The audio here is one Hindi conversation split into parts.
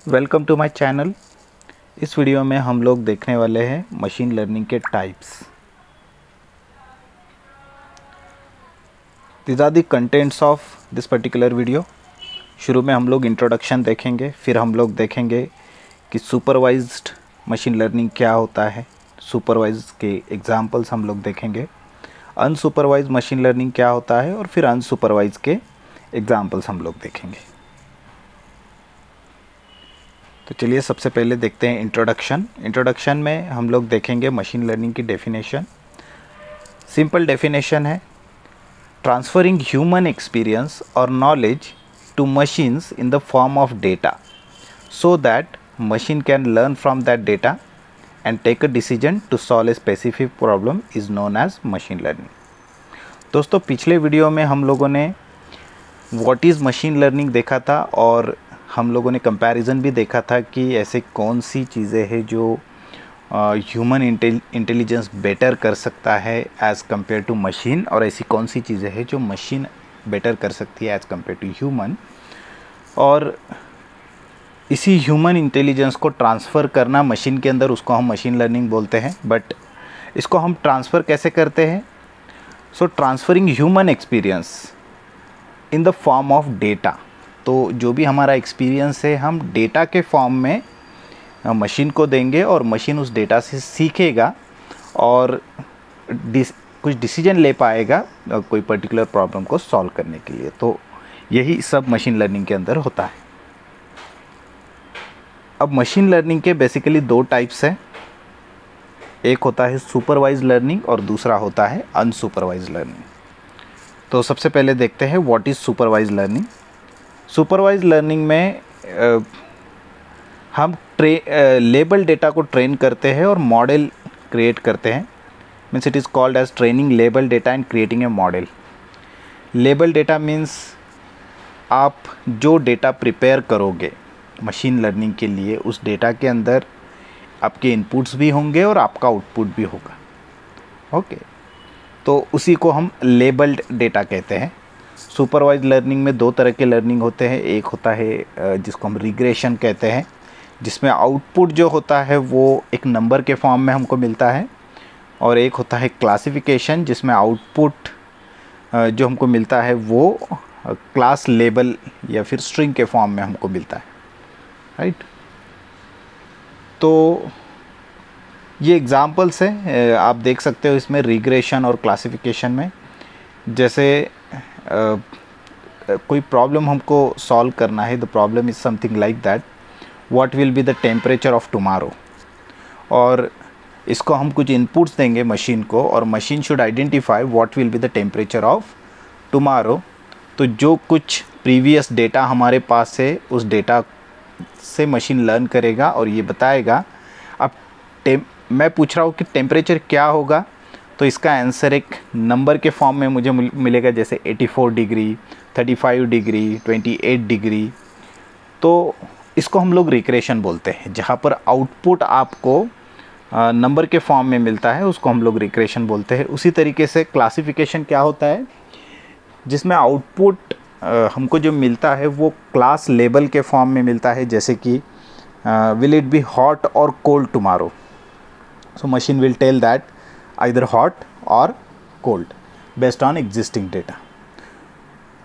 Welcome to my channel. इस वीडियो में हम लोग देखने वाले हैं मशीन लर्निंग के types. This are the contents of this particular video. शुरू में हम लोग इंट्रोडक्शन देखेंगे, फिर हम लोग देखेंगे कि सुपरवाइज्ड मशीन लर्निंग क्या होता है, सुपरवाइज्ड के एग्जांपल्स हम लोग देखेंगे, अनसुपरवाइज्ड मशीन लर्निंग क्या होता है और फिर अनसुपरवाइज्ड के एग्जांपल्स हम लोग देखेंगे। तो चलिए सबसे पहले देखते हैं इंट्रोडक्शन में हम लोग देखेंगे मशीन लर्निंग की डेफिनेशन। सिंपल डेफिनेशन है, ट्रांसफरिंग ह्यूमन एक्सपीरियंस और knowledge to machines in the form of data so that machine can learn from that data and take a decision to solve a specific problem is known as machine learning. दोस्तों, पिछले वीडियो में हम लोगों ने व्हाट इज़ मशीन लर्निंग देखा था और हम लोगों ने कंपैरिजन भी देखा था कि ऐसे कौन सी चीज़ें हैं जो ह्यूमन इंटेलिजेंस बेटर कर सकता है एज़ कम्पेयर टू मशीन, और ऐसी कौन सी चीज़ें हैं जो मशीन बेटर कर सकती है एज़ कम्पेयर टू ह्यूमन। और इसी ह्यूमन इंटेलिजेंस को ट्रांसफ़र करना मशीन के अंदर, उसको हम मशीन लर्निंग बोलते हैं। बट इसको हम ट्रांसफ़र कैसे करते हैं? So transferring human experience in the form of data. तो जो भी हमारा एक्सपीरियंस है हम डेटा के फॉर्म में मशीन को देंगे और मशीन उस डेटा से सीखेगा और कुछ डिसीजन ले पाएगा कोई पर्टिकुलर प्रॉब्लम को सॉल्व करने के लिए। तो यही सब मशीन लर्निंग के अंदर होता है। अब मशीन लर्निंग के बेसिकली दो टाइप्स हैं, एक होता है सुपरवाइज लर्निंग और दूसरा होता है अनसुपरवाइज लर्निंग। तो सबसे पहले देखते हैं what is supervise learning. Supervise learning में हम लेबल डेटा को ट्रेन करते हैं और मॉडल क्रिएट करते हैं। Means it is called as training label data and creating a model. Label data means आप जो डेटा प्रिपेयर करोगे मशीन लर्निंग के लिए, उस डेटा के अंदर आपके इनपुट्स भी होंगे और आपका आउटपुट भी होगा। ओके, तो उसी को हम लेबल्ड डेटा कहते हैं। सुपरवाइज लर्निंग में दो तरह के लर्निंग होते हैं। एक होता है जिसको हम रिग्रेशन कहते हैं, जिसमें आउटपुट जो होता है वो एक नंबर के फॉर्म में हमको मिलता है, और एक होता है क्लासिफिकेशन, जिसमें आउटपुट जो हमको मिलता है वो क्लास लेबल या फिर स्ट्रिंग के फॉर्म में हमको मिलता है। राइट, तो ये एग्जांपल्स हैं, आप देख सकते हो इसमें रिग्रेशन और क्लासिफिकेशन में। जैसे कोई प्रॉब्लम हमको सॉल्व करना है, the problem is something like that, what will be the temperature of tomorrow, और इसको हम कुछ इनपुट्स देंगे मशीन को और machine should identify what will be the temperature of tomorrow. तो जो कुछ प्रीवियस डेटा हमारे पास है उस डेटा से मशीन लर्न करेगा और ये बताएगा। अब मैं पूछ रहा हूँ कि टेम्परेचर क्या होगा, तो इसका आंसर एक नंबर के फॉर्म में मुझे मिलेगा, जैसे 84 डिग्री, 35 डिग्री, 28 डिग्री। तो इसको हम लोग रिग्रेशन बोलते हैं। जहाँ पर आउटपुट आपको नंबर के फॉर्म में मिलता है उसको हम लोग रिग्रेशन बोलते हैं। उसी तरीके से क्लासिफिकेशन क्या होता है, जिसमें आउटपुट हमको जो मिलता है वो क्लास लेबल के फॉर्म में मिलता है, जैसे कि विल इट बी हॉट और cold tomorrow. So machine will tell that either hot or cold based on existing data।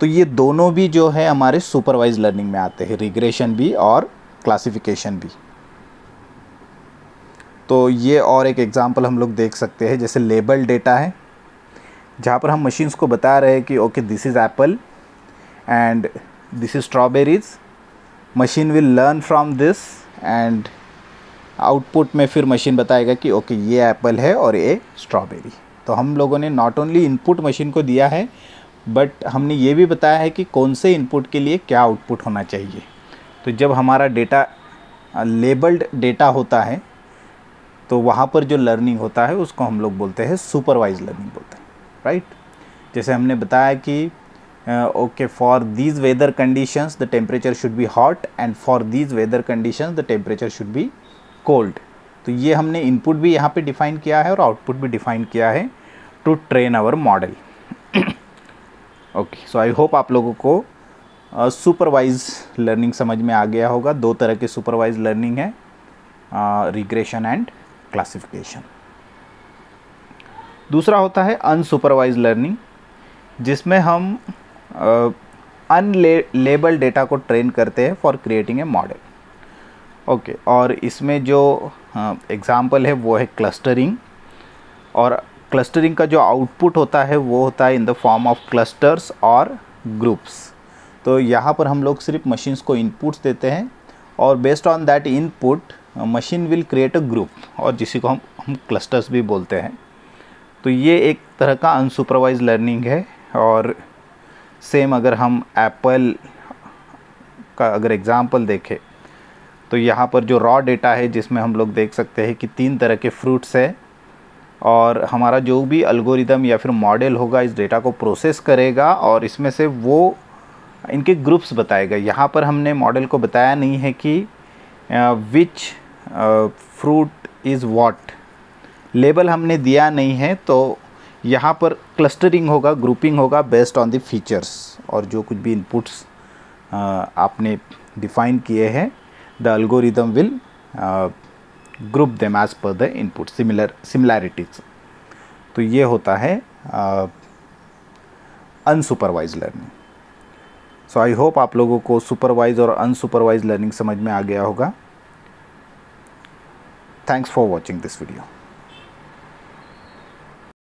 तो ये दोनों भी जो है हमारे सुपरवाइज लर्निंग में आते हैं, रिग्रेशन भी और क्लासिफिकेशन भी। तो ये और एक एग्जांपल हम लोग देख सकते हैं, जैसे लेबल डेटा है जहाँ पर हम मशीन्स को बता रहे हैं कि okay this is Apple and this is strawberries. Machine will learn from this and output में फिर मशीन बताएगा कि ओके ये एप्पल है और ये स्ट्रॉबेरी। तो हम लोगों ने नॉट ओनली इनपुट मशीन को दिया है, बट हमने ये भी बताया है कि कौन से इनपुट के लिए क्या आउटपुट होना चाहिए। तो जब हमारा डेटा लेबल्ड डेटा होता है तो वहाँ पर जो लर्निंग होता है उसको हम लोग बोलते हैं सुपरवाइज लर्निंग बोलते हैं। राइट, जैसे हमने बताया कि okay for these weather conditions the temperature should be hot and for these weather conditions the temperature should be cold. तो ये हमने इनपुट भी यहाँ पे डिफ़ाइन किया है और आउटपुट भी डिफ़ाइन किया है to train our model. Okay, so I hope आप लोगों को सुपरवाइज लर्निंग समझ में आ गया होगा। दो तरह के सुपरवाइज लर्निंग है, रिग्रेशन एंड क्लासिफिकेशन। दूसरा होता है अनसुपरवाइज लर्निंग, जिसमें हम अनलेबल डेटा को ट्रेन करते हैं for creating a model. Okay, और इसमें जो एग्जाम्पल है वो है क्लस्टरिंग, और क्लस्टरिंग का जो आउटपुट होता है वो होता है इन द फॉर्म ऑफ क्लस्टर्स और ग्रुप्स। तो यहाँ पर हम लोग सिर्फ मशीन्स को इनपुट्स देते हैं और based on that input machine will create a group, और जिसी को हम क्लस्टर्स भी बोलते हैं। तो ये एक तरह का अनसुपरवाइज लर्निंग है। और सेम अगर हम एप्पल का अगर एग्ज़ाम्पल देखें तो यहाँ पर जो रॉ डेटा है जिसमें हम लोग देख सकते हैं कि 3 तरह के फ्रूट्स है, और हमारा जो भी एल्गोरिदम या फिर मॉडल होगा इस डेटा को प्रोसेस करेगा और इसमें से वो इनके ग्रुप्स बताएगा। यहाँ पर हमने मॉडल को बताया नहीं है कि which fruit is what, label हमने दिया नहीं है। तो यहाँ पर क्लस्टरिंग होगा, ग्रुपिंग होगा बेस्ड ऑन द फीचर्स, और जो कुछ भी इनपुट्स आपने डिफाइन किए हैं the algorithm will group them as per the input similarities. तो ये होता है unsupervised learning. So I hope आप लोगों को सुपरवाइज और अनसुपरवाइज लर्निंग समझ में आ गया होगा। Thanks for watching this video.